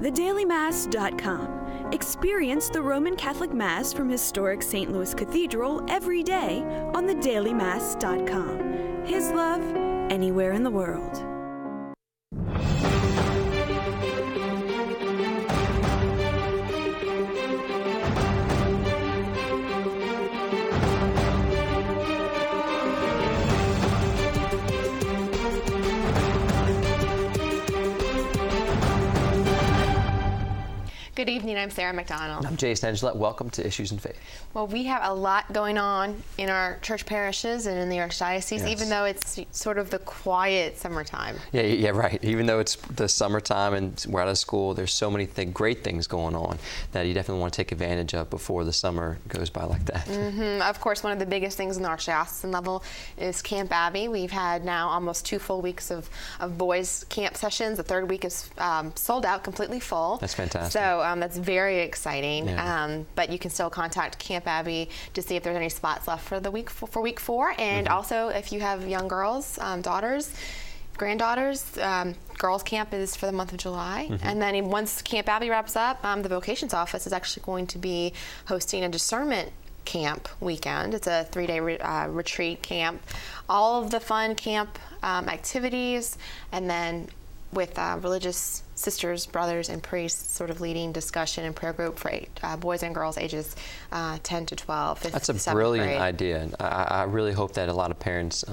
thedailymass.com. Experience the Roman Catholic Mass from historic St. Louis Cathedral every day on thedailymass.com. His love, anywhere in the world. Good evening, I'm Sarah McDonald. I'm Jason Angela. Welcome to Issues in Faith. Well, we have a lot going on in our church parishes and in the Archdiocese, Yes. Even though it's sort of the quiet summertime. Yeah, right. Even though it's the summertime and we're out of school, there's so many great things going on that you definitely want to take advantage of before the summer goes by like that. Of course, one of the biggest things in the Archdiocesan level is Camp Abbey. We've had now almost 2 full weeks of boys' camp sessions. The third week is sold out, completely full. That's fantastic. So that's very exciting. Yeah. But you can still contact Camp Abbey to see if there's any spots left for the week for week 4. And also, if you have young girls, daughters, granddaughters, girls' camp is for the month of July. And then once Camp Abbey wraps up, the vocations office is actually going to be hosting a discernment camp weekend. It's a 3-day retreat camp. All of the fun camp activities, and then with religious sisters, brothers, and priests sort of leading discussion and prayer group for boys and girls ages 10 to 12. That's a brilliant idea. And I really hope that a lot of parents,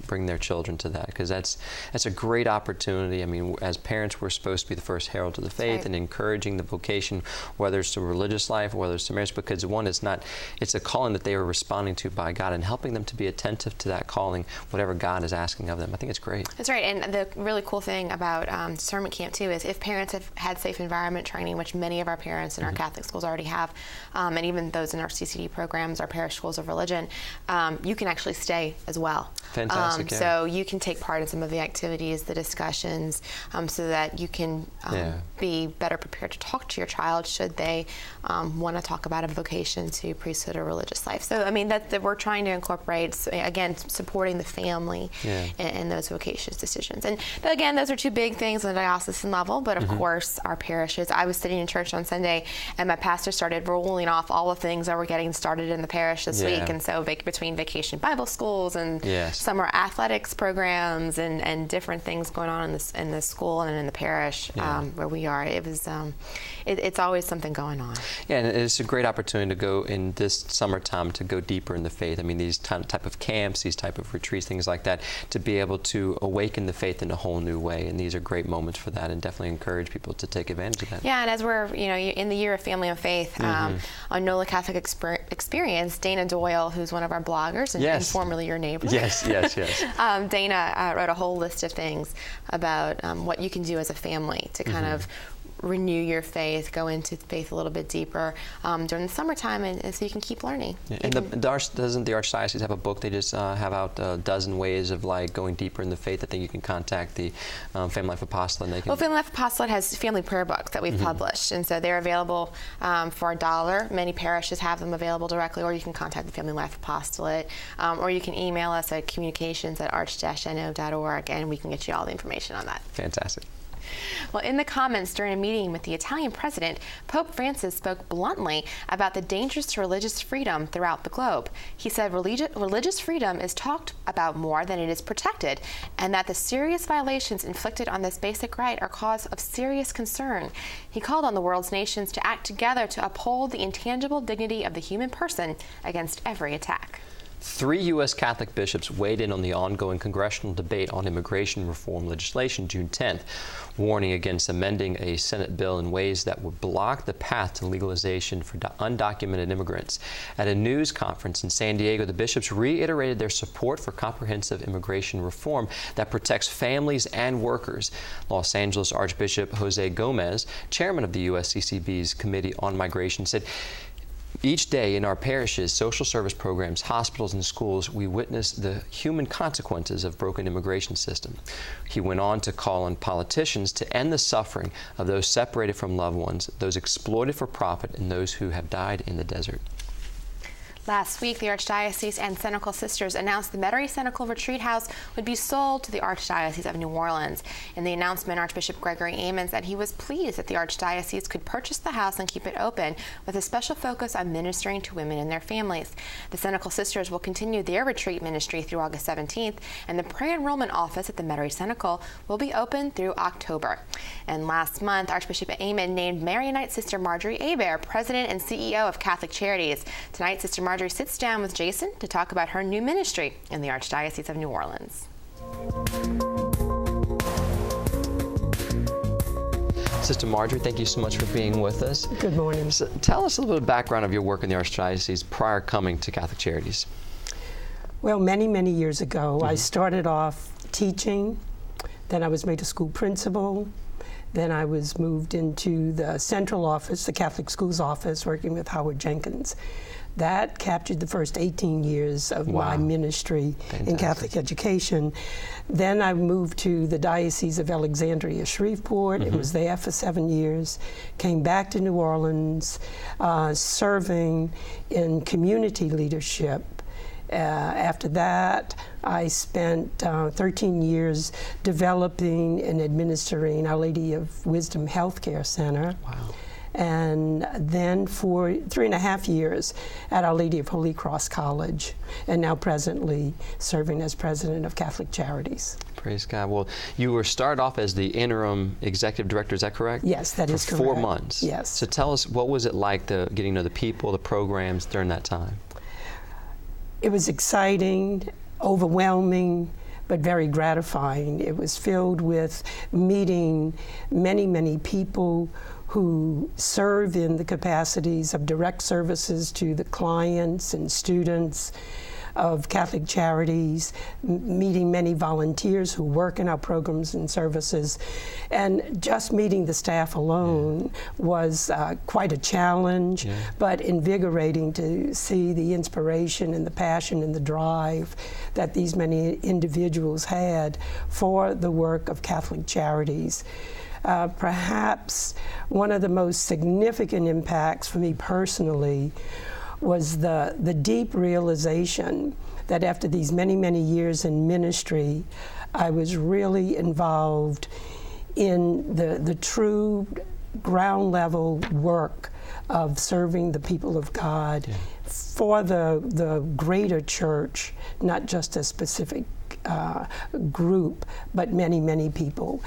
bring their children to that, because that's a great opportunity. I mean, as parents, we're supposed to be the first herald to the faith and encouraging the vocation, whether it's to religious life or whether it's to marriage, because one, it's a calling that they are responding to by God, and helping them to be attentive to that calling, whatever God is asking of them. I think it's great. That's right. And the really cool thing about discernment camp too is if parents have had safe environment training, which many of our parents in our Catholic schools already have, and even those in our CCD programs, our parish schools of religion, you can actually stay as well. Fantastic. So you can take part in some of the activities, the discussions, so that you can be better prepared to talk to your child should they want to talk about a vocation to priesthood or religious life. So I mean that we're trying to incorporate, again, supporting the family in those vocations decisions. And again, those are 2 big things on the diocesan level, but of course our parishes. I was sitting in church on Sunday and my pastor started rolling off all the things that were getting started in the parish this week, and so between vacation Bible schools and summer athletics programs and different things going on in the school and in the parish where we are, it was it's always something going on. Yeah, and it's a great opportunity to go in this summertime to go deeper in the faith. I mean, these type of camps, these type of retreats, things like that, to be able to awaken the faith in a whole new way, and these are great moments for that, and definitely encourage people to take advantage of that. Yeah, and as we're in the year of family and faith, on NOLA Catholic Experience, Dana Doyle, who's one of our bloggers and formerly your neighbor. Yes. Dana wrote a whole list of things about what you can do as a family to kind of renew your faith, go into faith a little bit deeper during the summertime, and so you can keep learning. Yeah. And doesn't the Archdiocese have a book? They just have out a dozen ways of going deeper in the faith. I think you can contact the Family Life Apostolate. And Family Life Apostolate has family prayer books that we've published, and so they're available for $1. Many parishes have them available directly, or you can contact the Family Life Apostolate, or you can email us at communications@arch-no.org, and we can get you all the information on that. Fantastic. Well, in the comments during a meeting with the Italian president, Pope Francis spoke bluntly about the dangers to religious freedom throughout the globe. He said religious freedom is talked about more than it is protected, and that the serious violations inflicted on this basic right are cause of serious concern. He called on the world's nations to act together to uphold the intangible dignity of the human person against every attack. 3 U.S. Catholic bishops weighed in on the ongoing congressional debate on immigration reform legislation June 10th, warning against amending a Senate bill in ways that would block the path to legalization for undocumented immigrants. At a news conference in San Diego, the bishops reiterated their support for comprehensive immigration reform that protects families and workers. Los Angeles Archbishop Jose Gomez, chairman of the USCCB's Committee on Migration, said, "Each day in our parishes, social service programs, hospitals, and schools, we witness the human consequences of broken immigration system." He went on to call on politicians to end the suffering of those separated from loved ones, those exploited for profit, and those who have died in the desert. Last week, the Archdiocese and Senecal Sisters announced the Metairie Senecal Retreat House would be sold to the Archdiocese of New Orleans. In the announcement, Archbishop Gregory Ammon said he was pleased that the Archdiocese could purchase the house and keep it open, with a special focus on ministering to women and their families. The Senecal Sisters will continue their retreat ministry through August 17th, and the pre-enrollment office at the Metairie Senecal will be open through October. And last month, Archbishop Ammon named Marionite Sister Marjorie Hebert President and CEO of Catholic Charities. Tonight, Sister Marjorie sits down with Jason to talk about her new ministry in the Archdiocese of New Orleans. Sister Marjorie, thank you so much for being with us. Good morning. So tell us a little bit of background of your work in the Archdiocese prior coming to Catholic Charities. Well, many, many years ago, I started off teaching, then I was made a school principal, then I was moved into the central office, the Catholic Schools office, working with Howard Jenkins. That captured the first 18 years of my ministry in Catholic education. Then I moved to the Diocese of Alexandria Shreveport. It was there for 7 years. Came back to New Orleans, serving in community leadership. After that, I spent 13 years developing and administering Our Lady of Wisdom Healthcare Center. Wow. And then for 3.5 years at Our Lady of Holy Cross College, and now presently serving as president of Catholic Charities. Praise God. Well, you were started off as the interim executive director, is that correct? Yes, that is correct. For 4 months. Yes. So tell us, what was it like getting to know the people, the programs during that time? It was exciting, overwhelming, but very gratifying. It was filled with meeting many, many people who serve in the capacities of direct services to the clients and students of Catholic Charities, meeting many volunteers who work in our programs and services. And just meeting the staff alone was quite a challenge, but invigorating to see the inspiration and the passion and the drive that these many individuals had for the work of Catholic Charities. Perhaps one of the most significant impacts for me personally was the deep realization that after these many, many years in ministry, I was really involved in the true ground level work of serving the people of God for the greater church, not just a specific group, but many, many people.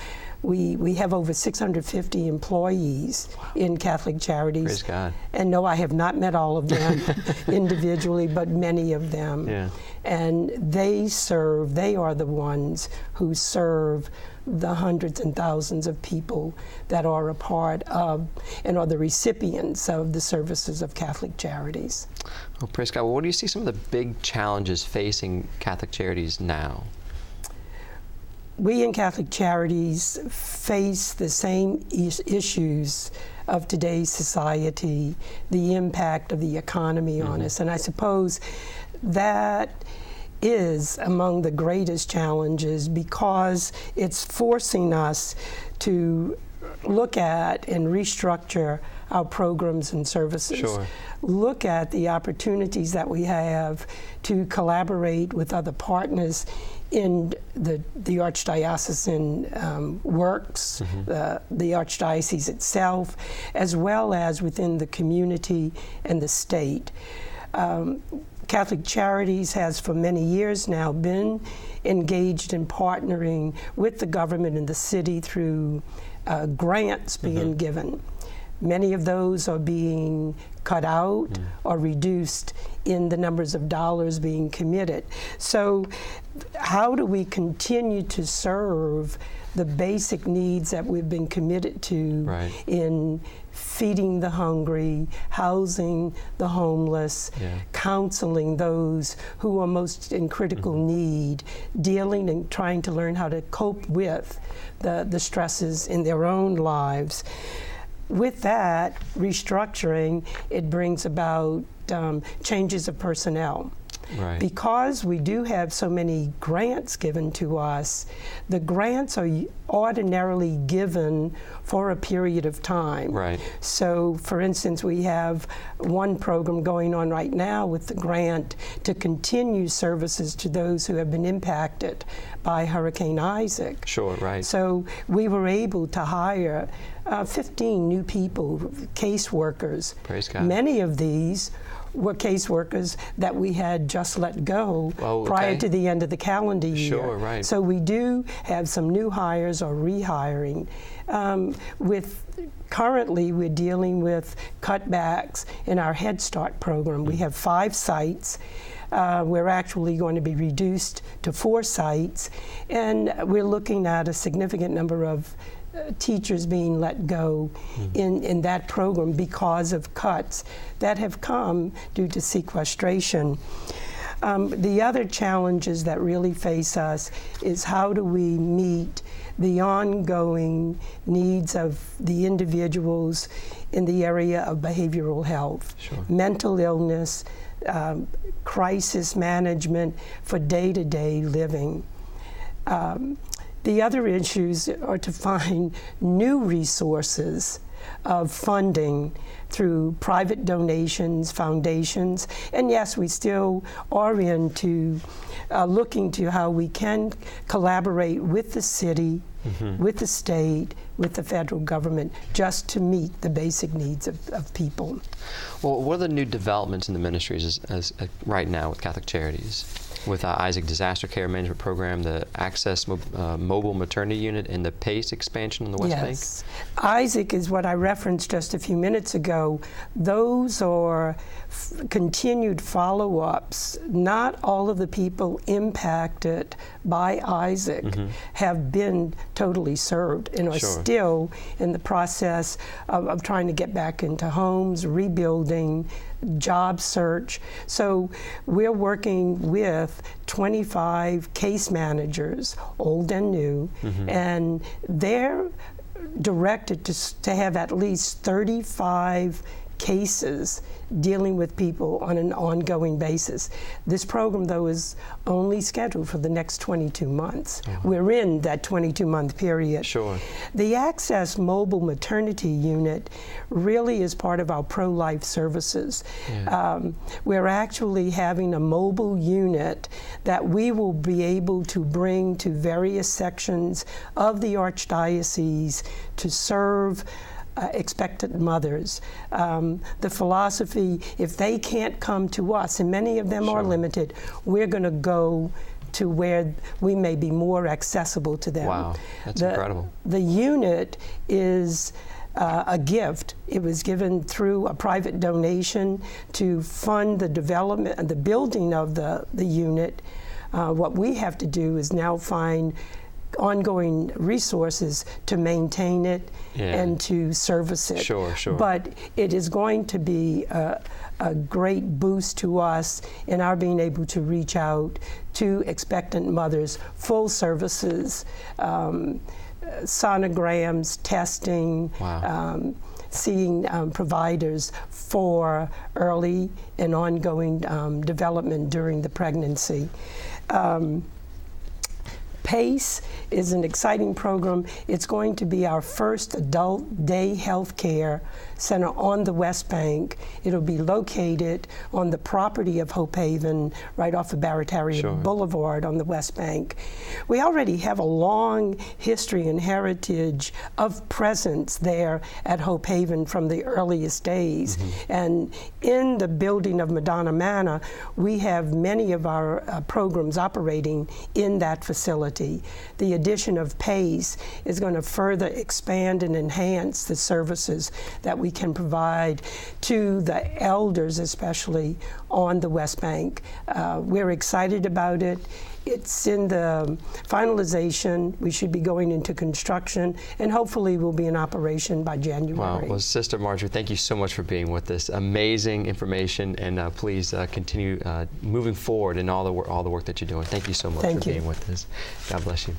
We have over 650 employees in Catholic Charities. Praise God. And no, I have not met all of them individually, but many of them. Yeah. And they are the ones who serve the hundreds and thousands of people that are a part of and are the recipients of the services of Catholic Charities. Oh, praise God. Well, what do you see some of the big challenges facing Catholic Charities now? We in Catholic Charities face the same issues of today's society, the impact of the economy on us, and I suppose that is among the greatest challenges because it's forcing us to look at and restructure our programs and services. Sure. Look at the opportunities that we have to collaborate with other partners in the Archdiocesan works, the Archdiocese itself, as well as within the community and the state. Catholic Charities has for many years now been engaged in partnering with the government and the city through grants being given. Many of those are being cut out or reduced in the numbers of dollars being committed. So how do we continue to serve the basic needs that we've been committed to in feeding the hungry, housing the homeless, counseling those who are most in critical need, dealing and trying to learn how to cope with the stresses in their own lives. With that restructuring, it brings about changes of personnel. Right. Because we do have so many grants given to us, the grants are ordinarily given for a period of time. Right. So, for instance, we have one program going on right now with the grant to continue services to those who have been impacted by Hurricane Isaac. Sure, right. So we were able to hire 15 new people, caseworkers. Praise God. Many of these were caseworkers that we had just let go prior to the end of the calendar year. Sure, right. So we do have some new hires or rehiring. Currently, we're dealing with cutbacks in our Head Start program. We have 5 sites. We're actually going to be reduced to 4 sites, and we're looking at a significant number of teachers being let go in that program because of cuts that have come due to sequestration. The other challenges that really face us is how do we meet the ongoing needs of the individuals in the area of behavioral health, mental illness, crisis management for day-to-day living. The other issues are to find new resources of funding through private donations, foundations, and yes, we still are into looking to how we can collaborate with the city, with the state, with the federal government, just to meet the basic needs of people. Well, what are the new developments in the ministries as right now with Catholic Charities? With Isaac Disaster Care Management Program, the Access Mobile Maternity Unit, and the PACE expansion on the West Bank? Yes. Isaac is what I referenced just a few minutes ago. Those are continued follow-ups. Not all of the people impacted by Isaac have been totally served and are still in the process of trying to get back into homes, rebuilding, job search. So we're working with 25 case managers, old and new, and they're directed to have at least 35 cases dealing with people on an ongoing basis. This program, though, is only scheduled for the next 22 months. We're in that 22-month period. Sure. The Access Mobile Maternity Unit really is part of our pro-life services. We're actually having a mobile unit that we will be able to bring to various sections of the Archdiocese to serve expectant mothers. The philosophy, if they can't come to us, and many of them are limited, we're going to go to where we may be more accessible to them. Wow, that's incredible. The unit is a gift. It was given through a private donation to fund the development and the building of the unit. What we have to do is now find ongoing resources to maintain it and to service it. But it is going to be a great boost to us in our being able to reach out to expectant mothers, full services, sonograms, testing, seeing providers for early and ongoing development during the pregnancy. PACE is an exciting program. It's going to be our first adult day health care center on the West Bank. It'll be located on the property of Hope Haven, right off of Barataria Boulevard on the West Bank. We already have a long history and heritage of presence there at Hope Haven from the earliest days. And in the building of Madonna Manor, we have many of our programs operating in that facility. The addition of PACE is going to further expand and enhance the services that we can provide to the elders, especially on the West Bank. We're excited about it. It's in the finalization. We should be going into construction, and hopefully we'll be in operation by January. Wow. Well, Sister Marjorie, thank you so much for being with us. Amazing information, and please continue moving forward in all the work that you're doing. Thank you so much for being with us. God bless you.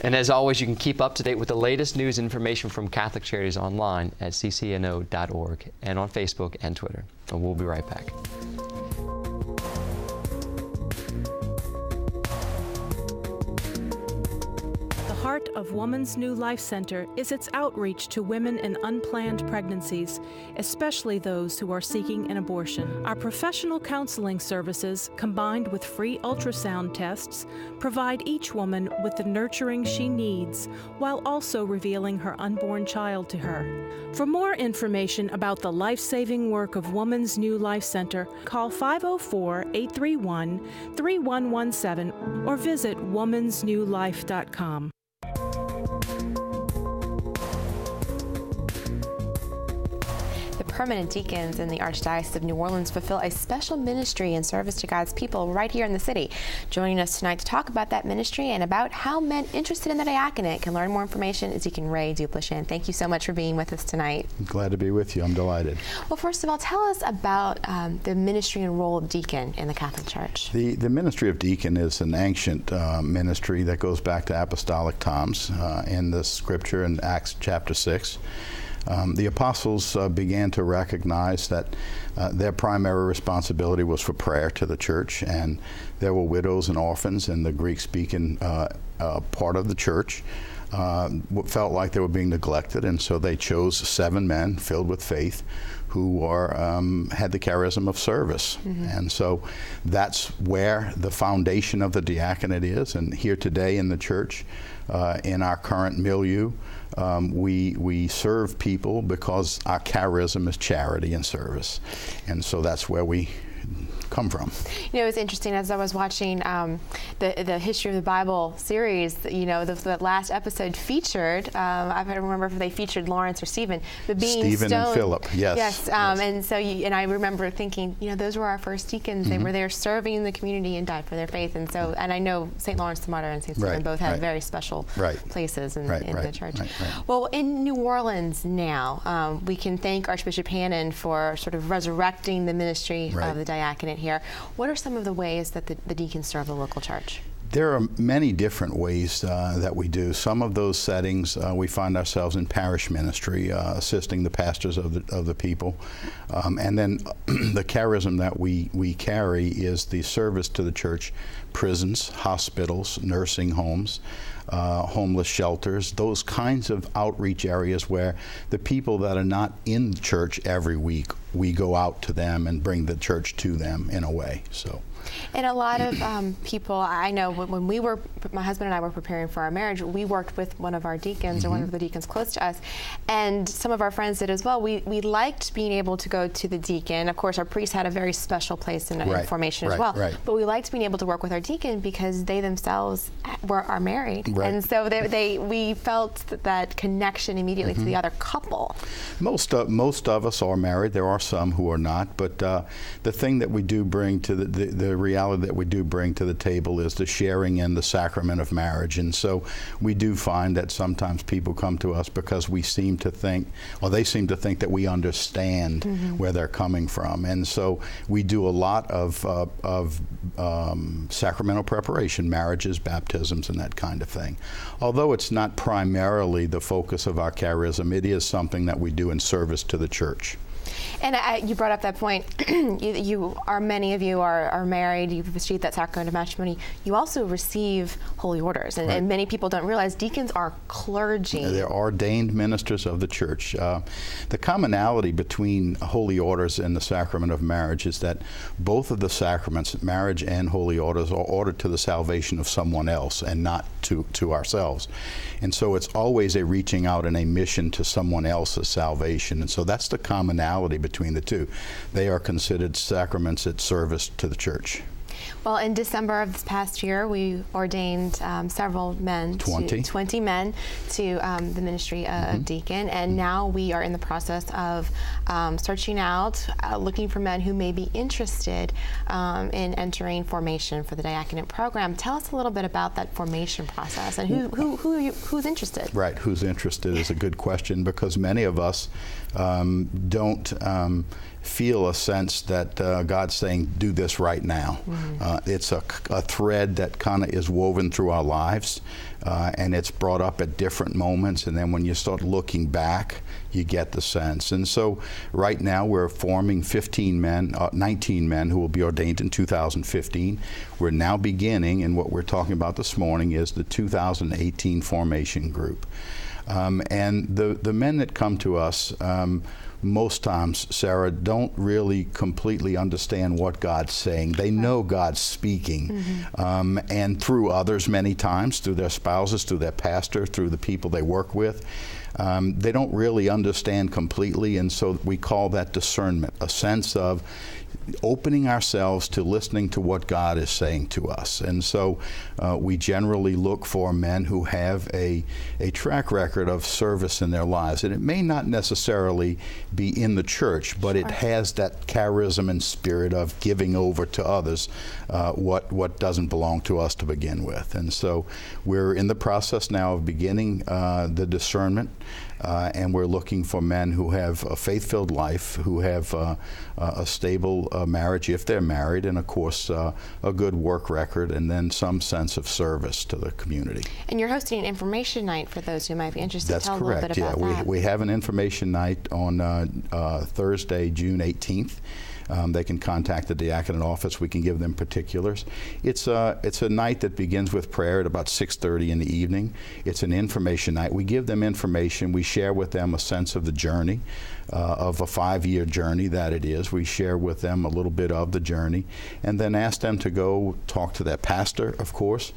And as always, you can keep up to date with the latest news and information from Catholic Charities online at ccno.org and on Facebook and Twitter. And we'll be right back. of Woman's New Life Center is its outreach to women in unplanned pregnancies, especially those who are seeking an abortion. Our professional counseling services, combined with free ultrasound tests, provide each woman with the nurturing she needs, while also revealing her unborn child to her. For more information about the life-saving work of Woman's New Life Center, call 504-831-3117 or visit womansnewlife.com. Permanent deacons in the Archdiocese of New Orleans fulfill a special ministry in service to God's people right here in the city. Joining us tonight to talk about that ministry and about how men interested in the diaconate can learn more information is Deacon Ray Duplichan. Thank you so much for being with us tonight. I'm glad to be with you. I'm delighted. Well, first of all, tell us about the ministry and role of deacon in the Catholic Church. The ministry of deacon is an ancient ministry that goes back to apostolic times in the scripture in Acts chapter 6. The apostles began to recognize that their primary responsibility was for prayer to the church, and there were widows and orphans in the Greek-speaking part of the church felt like they were being neglected, and so they chose 7 men filled with faith who had the charism of service. And so that's where the foundation of the diaconate is. And here today in the church, in our current milieu, we serve people because our charism is charity and service. And so that's where we come from. You know, it's interesting as I was watching the History of the Bible series, you know, the last episode featured, I don't remember if they featured Lawrence or Stephen, but being Stephen stoned. and Philip, yes. Yes, and so and I remember thinking, you know, those were our first deacons. They were there serving the community and died for their faith. And so, and I know St. Lawrence the Martyr and St. Stephen both have very special places in the church. Well, in New Orleans now, we can thank Archbishop Hannon for sort of resurrecting the ministry of the diaconate here. What are some of the ways that the deacons serve the local church? There are many different ways that we do. Some of those settings we find ourselves in parish ministry, assisting the pastors of the people. And then the charism that we carry is the service to the church, prisons, hospitals, nursing homes, homeless shelters, those kinds of outreach areas where the people that are not in the church every week, we go out to them and bring the church to them in a way. So. And a lot of people, I know when my husband and I were preparing for our marriage, we worked with one of our deacons or one of the deacons close to us, and some of our friends did as well. We liked being able to go to the deacon. Of course, our priest had a very special place in formation as well, but we liked being able to work with our deacon because they themselves are married, and so we felt that connection immediately to the other couple. Most of us are married. There are some who are not, but the thing that we do bring to the reality that we do bring to the table is the sharing in the sacrament of marriage. And so we do find that sometimes people come to us because we seem to think, or they seem to think that we understand where they're coming from. And so we do a lot of sacramental preparation, marriages, baptisms, and that kind of thing. Although it's not primarily the focus of our charism, it is something that we do in service to the church. And you brought up that point. Many of you are married. You've received that sacrament of matrimony. You also receive holy orders, and many people don't realize deacons are clergy. They're ordained ministers of the church. The commonality between holy orders and the sacrament of marriage is that both of the sacraments, marriage and holy orders, are ordered to the salvation of someone else and not to ourselves. And so it's always a reaching out and a mission to someone else's salvation. And so that's the commonality between the two. They are considered sacraments at service to the church. Well, in December of this past year, we ordained several men, 20 men, to the ministry of deacon, and now we are in the process of searching out, looking for men who may be interested in entering formation for the diaconate program. Tell us a little bit about that formation process and who's interested. Right, who's interested is a good question, because many of us don't feel a sense that God's saying, do this right now. It's a thread that kind of is woven through our lives, and it's brought up at different moments, and then when you start looking back, you get the sense. And so right now we're forming 19 men who will be ordained in 2015. We're now beginning, and what we're talking about this morning is the 2018 formation group. And the men that come to us, most times, Sarah, don't really completely understand what God's saying. They know God's speaking, and through others many times, through their spouses, through their pastor, through the people they work with. They don't really understand completely, and so we call that discernment, a sense of opening ourselves to listening to what God is saying to us. And so we generally look for men who have a track record of service in their lives. And it may not necessarily be in the church, but it has that charism and spirit of giving over to others what doesn't belong to us to begin with. And so we're in the process now of beginning the discernment. And we're looking for men who have a faith-filled life, who have a stable marriage if they're married, and of course a good work record, and then some sense of service to the community. And you're hosting an information night for those who might be interested. That's Tell correct. A little bit about that. We have an information night on Thursday, June 18th. They can contact the diaconate office. We can give them particulars. It's a night that begins with prayer at about 6:30 in the evening. It's an information night. We give them information. We share with them a sense of the journey, of a 5-year journey that it is. We share with them a little bit of the journey, and then ask them to go talk to their pastor, of course,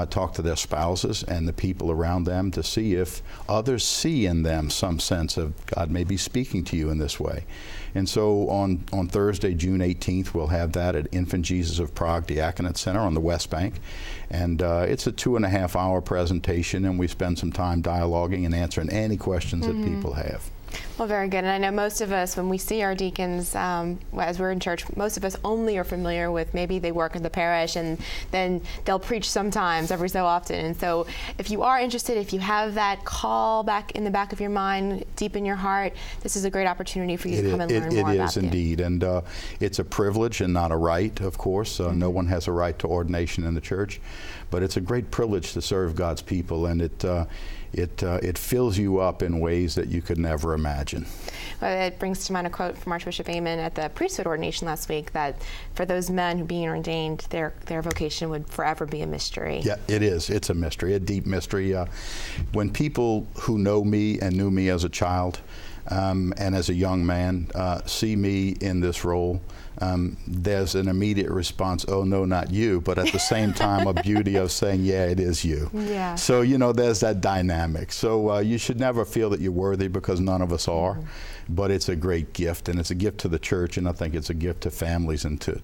talk to their spouses and the people around them to see if others see in them some sense of God may be speaking to you in this way. And so on Thursday, June 18th, we'll have that at Infant Jesus of Prague Diaconate Center on the West Bank. And it's a 2.5-hour presentation, and we spend some time dialoguing and answering any questions that people have. Well, very good. And I know most of us, when we see our deacons, as we're in church, most of us only are familiar with maybe they work in the parish and then they'll preach sometimes every so often. And so if you are interested, if you have that call back in the back of your mind, deep in your heart, this is a great opportunity for you to come and learn more about it. It is indeed. And it's a privilege and not a right, of course. No one has a right to ordination in the church. But it's a great privilege to serve God's people, and it fills you up in ways that you could never imagine. Well, it brings to mind a quote from Archbishop Amen at the priesthood ordination last week, that for those men who being ordained, their vocation would forever be a mystery. Yeah, it is. It's a mystery, a deep mystery. When people who know me and knew me as a child and as a young man see me in this role, there's an immediate response, oh no, not you, but at the same time a beauty of saying, yeah, it is you. Yeah. So, there's that dynamic. So you should never feel that you're worthy, because none of us are. But it's a great gift, and it's a gift to the church, and I think it's a gift to families and to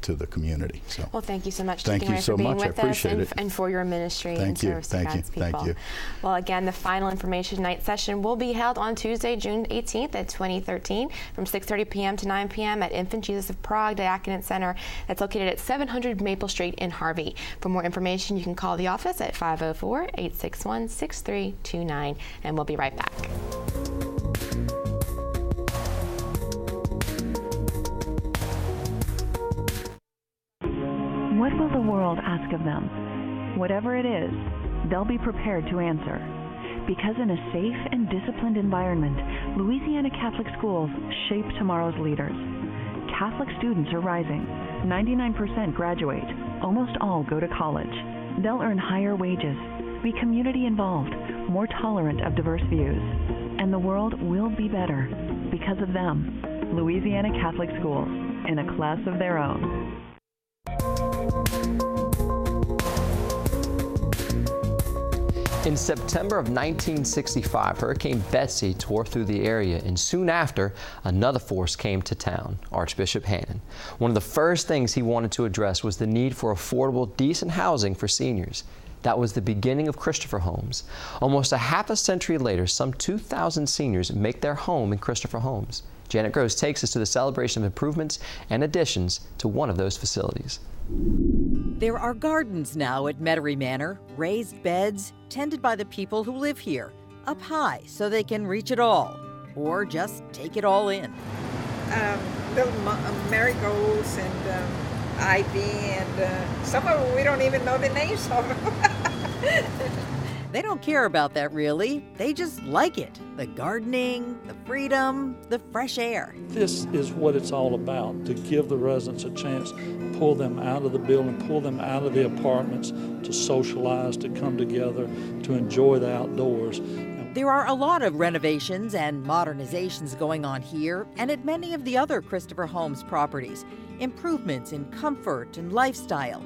the community. So. Well, thank you so much, Thank you so much. I appreciate it. And for your ministry and service to God's people. Thank you. Well, again, the final information night session will be held on Tuesday, June 18th at 2013 from 6:30 p.m. to 9 p.m. at Infant Jesus of Prague Diaconate Center. That's located at 700 Maple Street in Harvey. For more information, you can call the office at 504-861-6329, and we'll be right back. What will the world ask of them? Whatever it is, they'll be prepared to answer. Because in a safe and disciplined environment, Louisiana Catholic schools shape tomorrow's leaders. Catholic students are rising. 99% graduate. Almost all go to college. They'll earn higher wages, be community involved, more tolerant of diverse views. And the world will be better because of them. Louisiana Catholic schools, in a class of their own. In September of 1965, Hurricane Betsy tore through the area, and soon after, another force came to town, Archbishop Hannon. One of the first things he wanted to address was the need for affordable, decent housing for seniors. That was the beginning of Christopher Homes. Almost a half a century later, some 2,000 seniors make their home in Christopher Homes. Janet Gross takes us to the celebration of improvements and additions to one of those facilities. There are gardens now at Metairie Manor, raised beds, tended by the people who live here, up high so they can reach it all, or just take it all in. Little marigolds and ivy, and some of them we don't even know the names of them. They don't care about that, really. They just like it. The gardening, the freedom, the fresh air. This is what it's all about, to give the residents a chance, pull them out of the building, pull them out of the apartments, to socialize, to come together, to enjoy the outdoors. There are a lot of renovations and modernizations going on here and at many of the other Christopher Holmes properties. Improvements in comfort and lifestyle.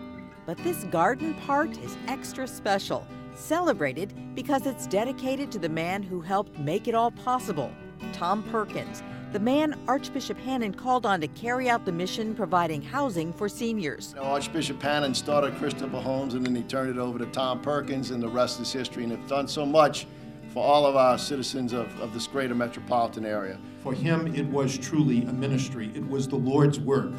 But this garden part is extra special. Celebrated because it's dedicated to the man who helped make it all possible, Tom Perkins, the man Archbishop Hannon called on to carry out the mission providing housing for seniors. Archbishop Hannon started Christopher Holmes, and then he turned it over to Tom Perkins, and the rest is history, and have done so much for all of our citizens of this greater metropolitan area. For him, it was truly a ministry. It was the Lord's work,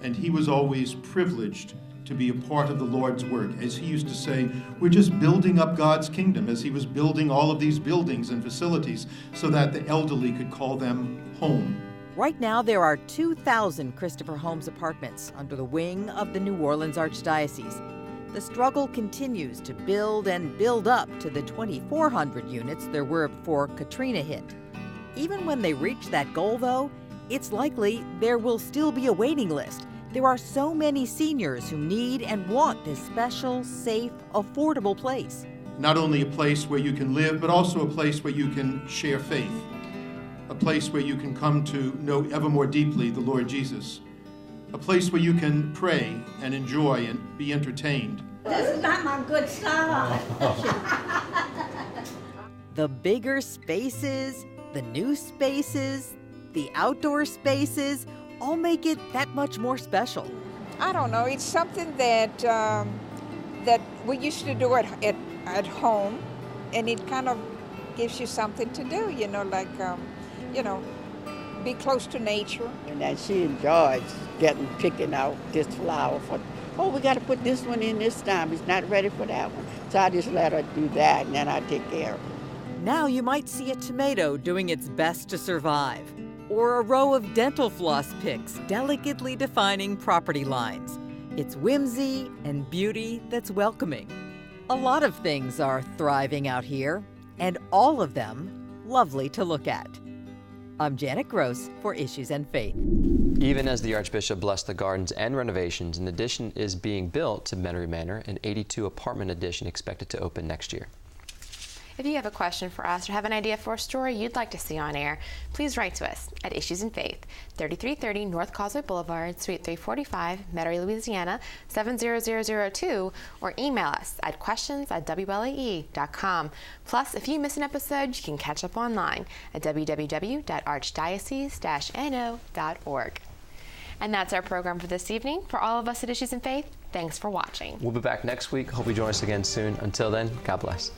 and he was always privileged to be a part of the Lord's work. As he used to say, we're just building up God's kingdom, as he was building all of these buildings and facilities so that the elderly could call them home. Right now, there are 2,000 Christopher Holmes apartments under the wing of the New Orleans Archdiocese. The struggle continues to build and build up to the 2,400 units there were before Katrina hit. Even when they reach that goal, though, it's likely there will still be a waiting list. There are so many seniors who need and want this special, safe, affordable place. Not only a place where you can live, but also a place where you can share faith. A place where you can come to know ever more deeply the Lord Jesus. A place where you can pray and enjoy and be entertained. This is not my good side. The bigger spaces, the new spaces, the outdoor spaces, all make it that much more special. I don't know. It's something that that we used to do at home, and it kind of gives you something to do. Like be close to nature. And that she enjoys picking out this flower for. Oh, we got to put this one in this time. It's not ready for that one. So I just let her do that, and then I take care of her. Now you might see a tomato doing its best to survive, or a row of dental floss picks delicately defining property lines. It's whimsy and beauty that's welcoming. A lot of things are thriving out here, and all of them lovely to look at. I'm Janet Gross for Issues and Faith. Even as the Archbishop blessed the gardens and renovations, an addition is being built to Metairie Manor, an 82 apartment addition expected to open next year. If you have a question for us or have an idea for a story you'd like to see on air, please write to us at Issues in Faith, 3330 North Causeway Boulevard, Suite 345, Metairie, Louisiana, 70002, or email us at questions@WLAE.com. Plus, if you miss an episode, you can catch up online at www.archdiocese-no.org. And that's our program for this evening. For all of us at Issues in Faith, thanks for watching. We'll be back next week. Hope you join us again soon. Until then, God bless.